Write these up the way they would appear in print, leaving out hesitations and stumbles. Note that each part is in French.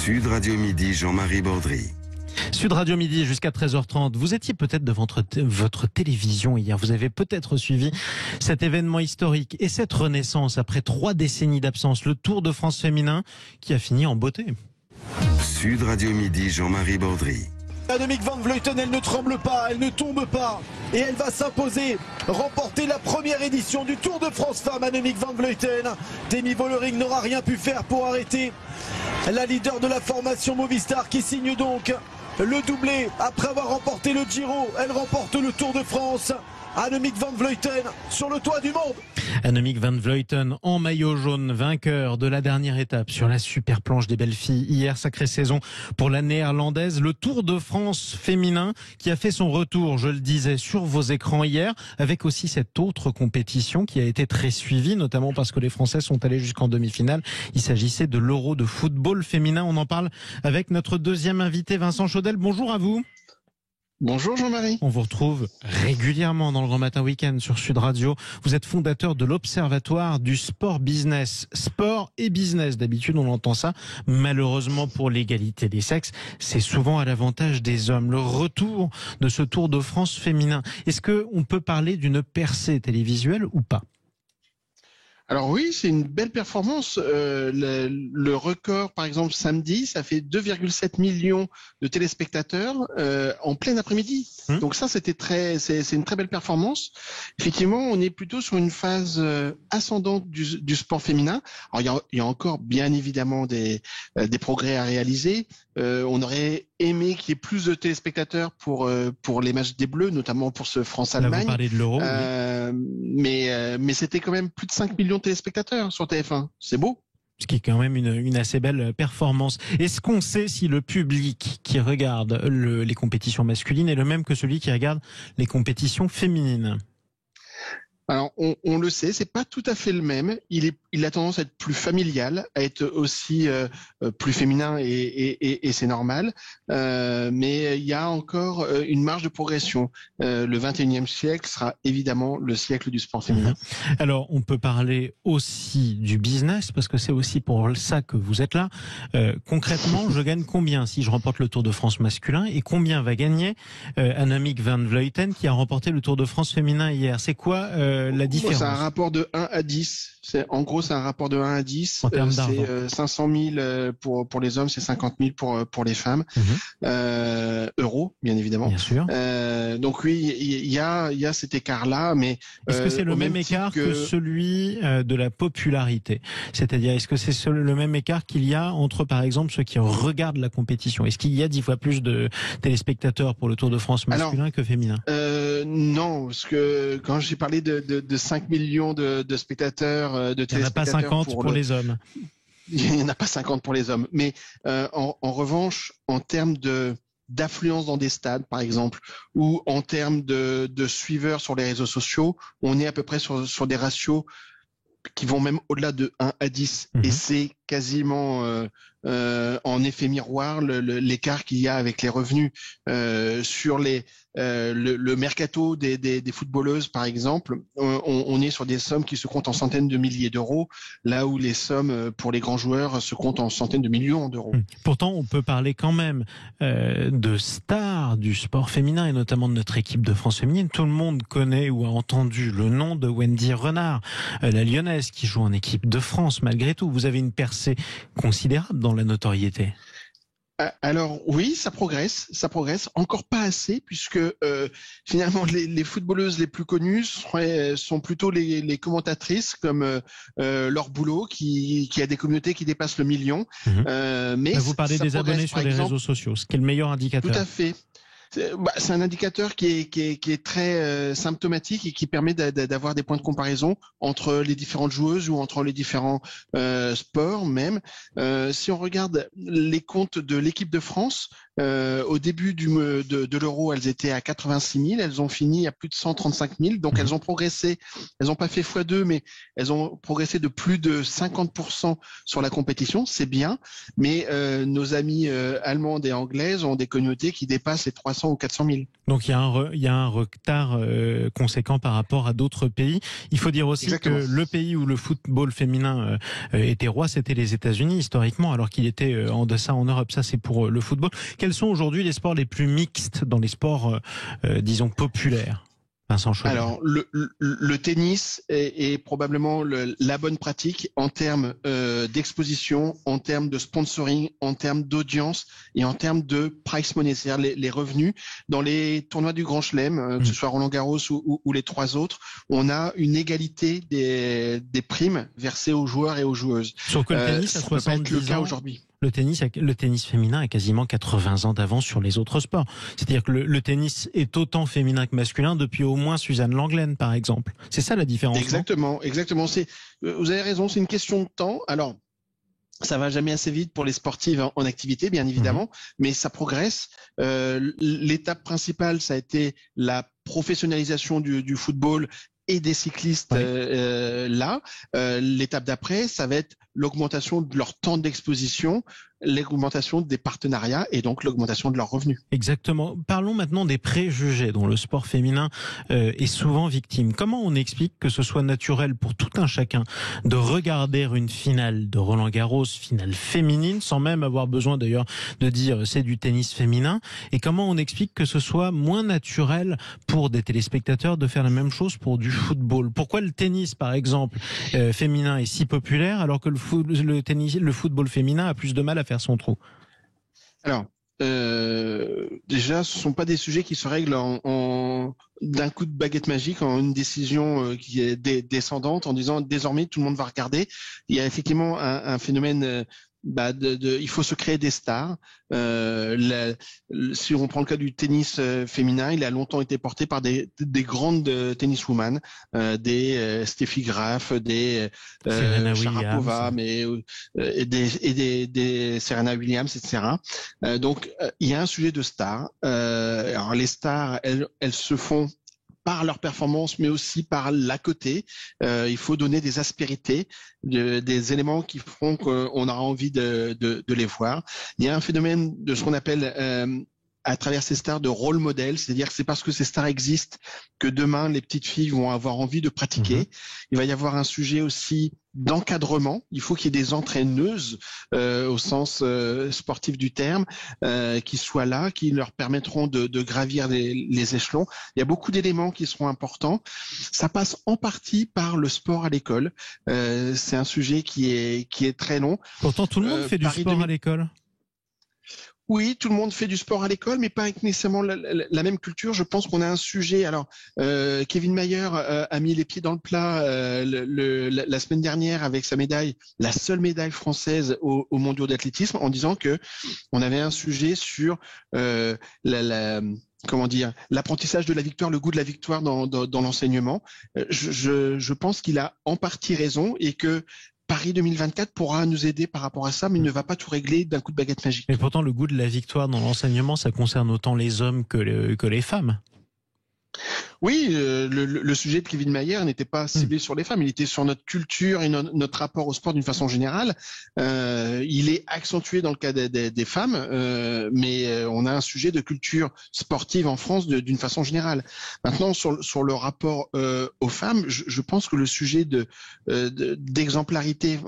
Sud Radio Midi, Jean-Marie Bordry. Sud Radio Midi jusqu'à 13h30. Vous étiez peut-être devant votre télévision hier. Vous avez peut-être suivi cet événement historique et cette renaissance après 3 décennies d'absence. Le Tour de France féminin qui a fini en beauté. Sud Radio Midi, Jean-Marie Bordry. Annemiek van Vleuten, elle ne tremble pas, elle ne tombe pas et elle va s'imposer, remporter la première édition du Tour de France Femmes. Annemiek van Vleuten, Demi Vollering n'aura rien pu faire pour arrêter la leader de la formation Movistar qui signe donc le doublé après avoir remporté le Giro. Elle remporte le Tour de France. Annemiek van Vleuten sur le toit du monde. Annemiek van Vleuten en maillot jaune, vainqueur de la dernière étape sur la super planche des belles filles. Hier, sacrée saison pour la néerlandaise. Le Tour de France féminin qui a fait son retour, je le disais, sur vos écrans hier, avec aussi cette autre compétition qui a été très suivie, notamment parce que les Français sont allés jusqu'en demi-finale. Il s'agissait de l'Euro de football féminin. On en parle avec notre deuxième invité, Vincent Chaudel. Bonjour à vous. Bonjour Jean-Marie. On vous retrouve régulièrement dans le Grand Matin Week-end sur Sud Radio. Vous êtes fondateur de l'Observatoire du Sport Business. Sport et business, d'habitude on entend ça. Malheureusement pour l'égalité des sexes, c'est souvent à l'avantage des hommes. Le retour de ce Tour de France féminin. Est-ce qu'on peut parler d'une percée télévisuelle ou pas ? Alors oui, c'est une belle performance. Le record, par exemple, samedi, ça fait 2,7 millions de téléspectateurs en plein après-midi. Donc ça, c'est une très belle performance. Effectivement, on est plutôt sur une phase ascendante du sport féminin. Alors il y a encore bien évidemment des progrès à réaliser. On aurait aimé qu'il y ait plus de téléspectateurs pour les matchs des Bleus, notamment pour ce France-Allemagne. Là, vous parlez de l'Euro. Mais c'était quand même plus de 5 millions de téléspectateurs sur TF1. C'est beau. Ce qui est quand même une assez belle performance. Est-ce qu'on sait si le public qui regarde les compétitions masculines est le même que celui qui regarde les compétitions féminines ? Alors, on le sait, c'est pas tout à fait le même. Il a tendance à être plus familial, à être aussi plus féminin et c'est normal. Mais il y a encore une marge de progression. Le 21e siècle sera évidemment le siècle du sport féminin. Alors, on peut parler aussi du business parce que c'est aussi pour ça que vous êtes là. Concrètement, je gagne combien si je remporte le Tour de France masculin et combien va gagner Annemiek van Vleuten qui a remporté le Tour de France féminin hier ? C'est quoi la différence ? C'est un rapport de 1 à 10. C'est un rapport de 1 à 10. En termes d'argent. C'est 500 000 pour les hommes, c'est 50 000 pour les femmes. Euros, bien évidemment. Bien sûr. Donc oui, il y a cet écart-là, mais est-ce que c'est le même écart que celui de la popularité ? C'est-à-dire, est-ce que c'est le même écart qu'il y a entre, par exemple, ceux qui regardent la compétition ? Est-ce qu'il y a 10 fois plus de téléspectateurs pour le Tour de France masculin que féminin ? Non, parce que quand j'ai parlé de 5 millions de spectateurs, de téléspectateurs... Il n'y en a pas 50 pour les hommes. Il n'y en a pas 50 pour les hommes. Mais en revanche, en termes d'affluence dans des stades, par exemple, ou en termes de suiveurs sur les réseaux sociaux, on est à peu près sur des ratios qui vont même au-delà de 1 à 10. Et c'est quasiment en effet miroir l'écart qu'il y a avec les revenus sur le mercato des footballeuses, par exemple. On est sur des sommes qui se comptent en centaines de milliers d'euros, là où les sommes pour les grands joueurs se comptent en centaines de millions d'euros. Pourtant, on peut parler quand même de stars du sport féminin et notamment de notre équipe de France féminine. Tout le monde connaît ou a entendu le nom de Wendy Renard, la Lyonnaise qui joue en équipe de France malgré tout. Vous avez une percée considérable dans la notoriété. Alors oui, ça progresse, encore pas assez puisque finalement les footballeuses les plus connues sont plutôt les commentatrices comme Laure Boulot qui a des communautés qui dépassent le million. Mais vous parlez des abonnés sur les réseaux sociaux, ce qui est le meilleur indicateur. Tout à fait. C'est un indicateur qui est très symptomatique et qui permet d'avoir des points de comparaison entre les différentes joueuses ou entre les différents sports même. Si on regarde les comptes de l'équipe de France, au début de l'Euro, elles étaient à 86 000, elles ont fini à plus de 135 000, donc elles ont progressé, elles n'ont pas fait x2, mais elles ont progressé de plus de 50% sur la compétition, c'est bien, mais nos amies allemandes et anglaises ont des communautés qui dépassent les 300 300 ou 400 000. Donc il y a un retard conséquent par rapport à d'autres pays. Il faut dire aussi Exactement. que le pays où le football féminin était roi, c'était les États-Unis historiquement, alors qu'il était en deçà en Europe. Ça, c'est pour le football. Quels sont aujourd'hui les sports les plus mixtes dans les sports, disons, populaires ? Vincent Chaudel. Alors, le tennis est probablement la bonne pratique en termes d'exposition, en termes de sponsoring, en termes d'audience et en termes de price money, c'est-à-dire les revenus. Dans les tournois du Grand Chelem, que ce soit Roland-Garros ou les trois autres, on a une égalité des primes versées aux joueurs et aux joueuses. Sauf que le tennis, à ça peut pas être le 70 cas ans, aujourd'hui. le tennis féminin a quasiment 80 ans d'avance sur les autres sports. C'est-à-dire que le tennis est autant féminin que masculin depuis au moins Suzanne Lenglen, par exemple. C'est ça la différence. Exactement. Vous avez raison, c'est une question de temps. Alors, ça va jamais assez vite pour les sportives en activité, bien évidemment, mais ça progresse. L'étape principale, ça a été la professionnalisation du football et des cyclistes l'étape d'après, ça va être l'augmentation de leur temps d'exposition, l'augmentation des partenariats et donc l'augmentation de leurs revenus. Exactement. Parlons maintenant des préjugés dont le sport féminin est souvent victime. Comment on explique que ce soit naturel pour tout un chacun de regarder une finale de Roland-Garros, finale féminine, sans même avoir besoin d'ailleurs de dire c'est du tennis féminin, et comment on explique que ce soit moins naturel pour des téléspectateurs de faire la même chose pour du football? Pourquoi le tennis, par exemple, féminin est si populaire alors que le football féminin a plus de mal à faire son trou? Alors, déjà, ce ne sont pas des sujets qui se règlent d'un coup de baguette magique, en une décision qui est descendante, en disant désormais tout le monde va regarder. Il y a effectivement un phénomène. Il faut se créer des stars. Si on prend le cas du tennis féminin, il a longtemps été porté par des grandes tenniswomen, des Steffi Graf, des Sharapova, et des Serena Williams, etc. Donc il y a un sujet de stars. Alors les stars, elles se font par leur performance, mais aussi par l'à côté. Il faut donner des aspérités, des éléments qui feront qu'on aura envie de les voir. Il y a un phénomène de ce qu'on appelle à travers ces stars de rôle modèle, c'est-à-dire que c'est parce que ces stars existent que demain les petites filles vont avoir envie de pratiquer. Il va y avoir un sujet aussi d'encadrement. Il faut qu'il y ait des entraîneuses au sens sportif du terme qui soient là, qui leur permettront de gravir les échelons. Il y a beaucoup d'éléments qui seront importants. Ça passe en partie par le sport à l'école. C'est un sujet qui est très long. Pourtant, tout le monde fait du sport à l'école. Oui, tout le monde fait du sport à l'école, mais pas avec nécessairement la même culture. Je pense qu'on a un sujet. Alors, Kevin Mayer a mis les pieds dans le plat la semaine dernière avec sa médaille, la seule médaille française aux mondiaux d'athlétisme, en disant que on avait un sujet sur l'apprentissage de la victoire, le goût de la victoire dans l'enseignement. Je pense qu'il a en partie raison et que Paris 2024 pourra nous aider par rapport à ça, mais il ne va pas tout régler d'un coup de baguette magique. Mais pourtant, le goût de la victoire dans l'enseignement, ça concerne autant les hommes que les femmes. Oui, le sujet de Kevin Mayer n'était pas ciblé sur les femmes, il était sur notre culture et notre rapport au sport d'une façon générale. Il est accentué dans le cas des femmes, mais on a un sujet de culture sportive en France d'une façon générale. Maintenant, sur le rapport aux femmes, je pense que le sujet d'exemplarité,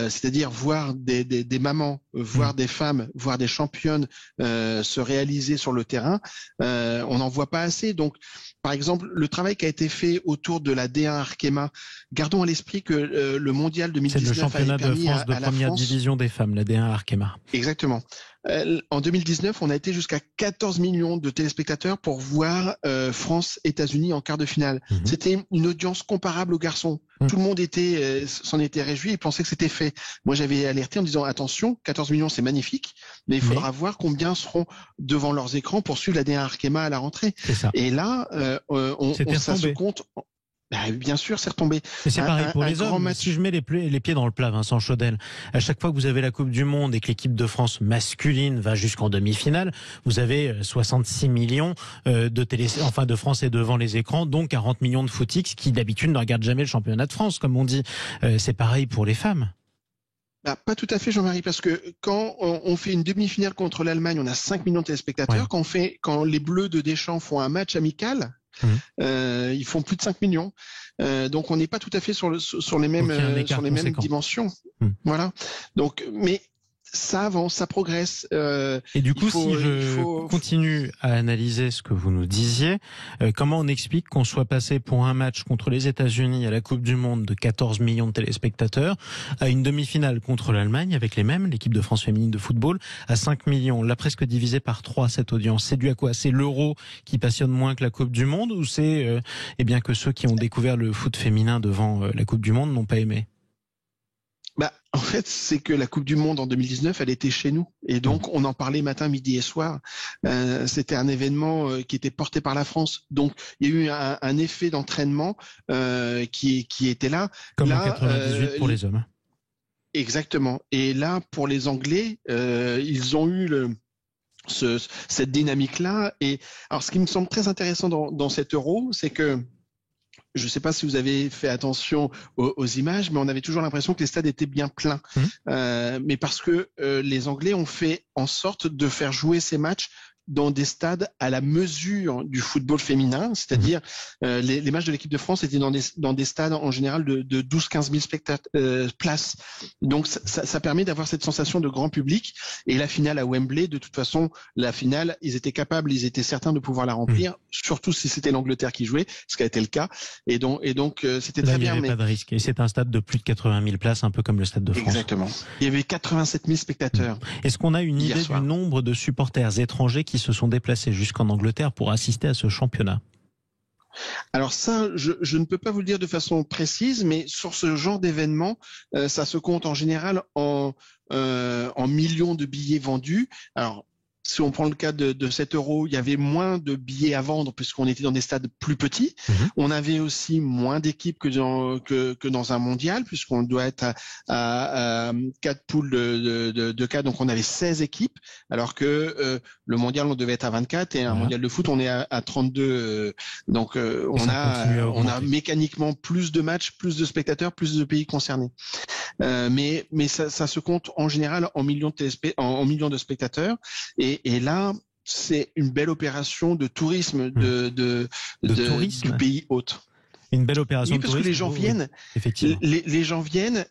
c'est-à-dire voir des mamans, voir des femmes, voir des championnes se réaliser sur le terrain, on n'en voit pas assez. Donc, par exemple, le travail qui a été fait autour de la D1 Arkema, gardons à l'esprit que le mondial 2019 c'est le championnat de France de première division des femmes, la D1 Arkema. Exactement. En 2019, on a été jusqu'à 14 millions de téléspectateurs pour voir France-États-Unis en quart de finale. C'était une audience comparable aux garçons. Tout le monde s'en était réjoui et pensait que c'était fait. Moi, j'avais alerté en disant attention, 14 millions, c'est magnifique, mais il faudra voir combien seront devant leurs écrans pour suivre la D1 Arkema à la rentrée. C'est ça. Et là, ça se compte. Bien sûr, c'est retombé. Mais c'est pareil pour les hommes. Si je mets les pieds dans le plat, Vincent Chaudel, à chaque fois que vous avez la Coupe du Monde et que l'équipe de France masculine va jusqu'en demi-finale, vous avez 66 millions de Français devant les écrans, dont 40 millions de footix qui d'habitude ne regardent jamais le championnat de France, comme on dit. C'est pareil pour les femmes. Pas tout à fait, Jean-Marie, parce que quand on fait une demi-finale contre l'Allemagne, on a 5 millions de téléspectateurs. Ouais. Quand les Bleus de Deschamps font un match amical, ils font plus de 5 millions. Donc on n'est pas tout à fait sur les mêmes dimensions. Voilà. Donc, mais ça avance, ça progresse. Et du coup, si je continue à analyser ce que vous nous disiez, comment on explique qu'on soit passé pour un match contre les États-Unis à la Coupe du Monde de 14 millions de téléspectateurs à une demi-finale contre l'Allemagne avec les mêmes, l'équipe de France féminine de football, à 5 millions, là presque divisé par 3 cette audience. C'est dû à quoi? C'est l'Euro qui passionne moins que la Coupe du Monde, ou c'est que ceux qui ont découvert le foot féminin devant la Coupe du Monde n'ont pas aimé? En fait, c'est que la Coupe du Monde en 2019, elle était chez nous. Et donc, on en parlait matin, midi et soir. C'était un événement qui était porté par la France. Donc, il y a eu un effet d'entraînement qui était là. Comme là, en 98 pour les hommes. Exactement. Et là, pour les Anglais, ils ont eu cette dynamique-là. Et alors, ce qui me semble très intéressant dans cet Euro, c'est que je ne sais pas si vous avez fait attention aux images, mais on avait toujours l'impression que les stades étaient bien pleins. Mais parce que les Anglais ont fait en sorte de faire jouer ces matchs dans des stades à la mesure du football féminin, c'est-à-dire les matchs de l'équipe de France étaient dans des stades en général de 12-15 000 places. Donc ça permet d'avoir cette sensation de grand public. Et la finale à Wembley, de toute façon, la finale, ils étaient certains de pouvoir la remplir, surtout si c'était l'Angleterre qui jouait, ce qui a été le cas. Et donc c'était très bien. Il n'y avait pas de risque. Et c'est un stade de plus de 80 000 places, un peu comme le Stade de France. Exactement. Il y avait 87 000 spectateurs. Est-ce qu'on a une idée du nombre de supporters étrangers qui se sont déplacés jusqu'en Angleterre pour assister à ce championnat? Alors ça, je ne peux pas vous le dire de façon précise, mais sur ce genre d'événement, ça se compte en général en millions de billets vendus. Alors, si on prend le cas de cet Euro, il y avait moins de billets à vendre puisqu'on était dans des stades plus petits. On avait aussi moins d'équipes que dans un mondial puisqu'on doit être à 4 poules de 4. Donc on avait 16 équipes alors que le mondial on devait être à 24 et un mondial de foot on est à 32. Donc on a mécaniquement plus de matchs, plus de spectateurs, plus de pays concernés. Mais ça se compte en général en millions de spectateurs. Et là, c'est une belle opération de tourisme du pays hôte. Une belle opération de tourisme. Parce que les gens viennent. Effectivement. Les gens viennent.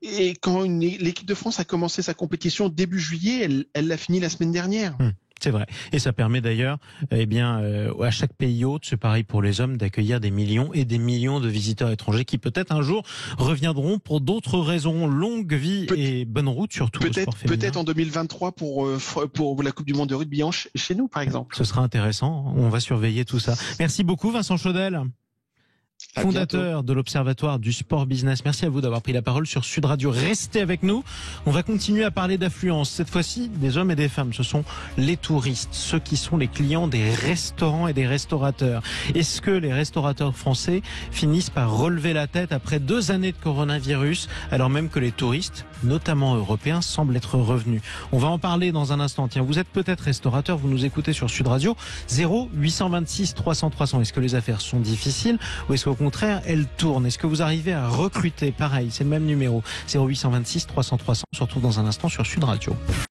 Et quand l'équipe de France a commencé sa compétition début juillet, elle l'a fini la semaine dernière. C'est vrai. Et ça permet d'ailleurs, à chaque pays hôte, c'est pareil pour les hommes, d'accueillir des millions et des millions de visiteurs étrangers qui peut-être un jour reviendront pour d'autres raisons. Longue vie et bonne route surtout au sport féminin. Peut-être en 2023 pour la Coupe du Monde de rugby chez nous, par exemple. Ce sera intéressant. On va surveiller tout ça. Merci beaucoup, Vincent Chaudel. Fondateur de l'Observatoire du Sport Business. Merci à vous d'avoir pris la parole sur Sud Radio. Restez avec nous. On va continuer à parler d'affluence. Cette fois-ci, des hommes et des femmes. Ce sont les touristes, ceux qui sont les clients des restaurants et des restaurateurs. Est-ce que les restaurateurs français finissent par relever la tête après 2 années de coronavirus, alors même que les touristes, notamment européens, semblent être revenus? On va en parler dans un instant. Tiens, vous êtes peut-être restaurateur, vous nous écoutez sur Sud Radio. 0826 300 300. Est-ce que les affaires sont difficiles ou est-ce qu'au contraire, elles tournent? Est-ce que vous arrivez à recruter? Pareil, c'est le même numéro. 0826 300 300. On se retrouve dans un instant sur Sud Radio.